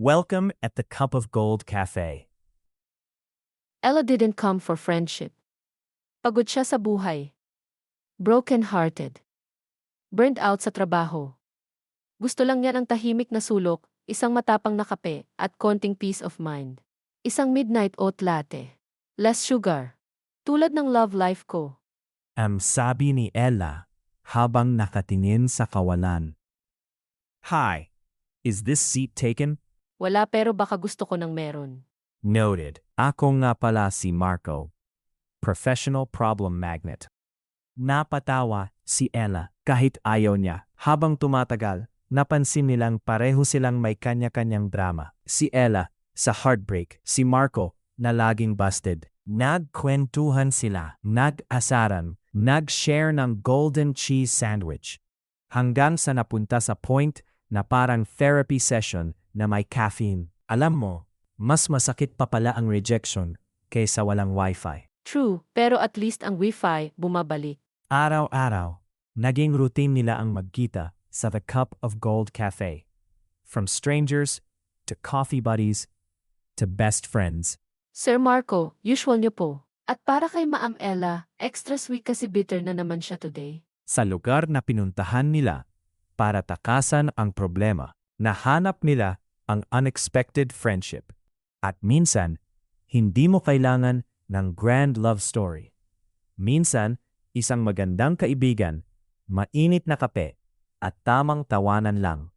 Welcome at the Cup of Gold Cafe. Ella didn't come for friendship. Pagod siya sa buhay. Broken-hearted. Burned out sa trabaho. Gusto lang niya ng tahimik na sulok, isang matapang na kape, at konting peace of mind. Isang midnight oat latte. Less sugar. Tulad ng love life ko. Sabi ni Ella habang nakatingin sa kawalan. Hi, is this seat taken? Wala pero baka gusto ko ng meron. Noted. Ako nga pala si Marco. Professional problem magnet. Napatawa si Ella kahit ayaw niya. Habang tumatagal, napansin nilang pareho silang may kanya-kanyang drama. Si Ella sa heartbreak, si Marco na laging busted. Nagkwentuhan sila, nag-asaran, nag-share ng golden cheese sandwich. Hanggang sa napunta sa point na parang therapy session na may caffeine. Alam mo, mas masakit pa pala ang rejection kaysa walang wifi. True, pero at least ang wifi bumabalik. Araw-araw, naging routine nila ang magkita sa The Cup of Gold Cafe. From strangers, to coffee buddies, to best friends. Sir Marco, usual niyo po. At para kay Ma'am Ella, extra sweet kasi bitter na naman siya today. Sa lugar na pinuntahan nila para takasan ang problema, nahanap nila ang unexpected friendship. At minsan, hindi mo kailangan ng grand love story. Minsan, isang magandang kaibigan, mainit na kape, at tamang tawanan lang.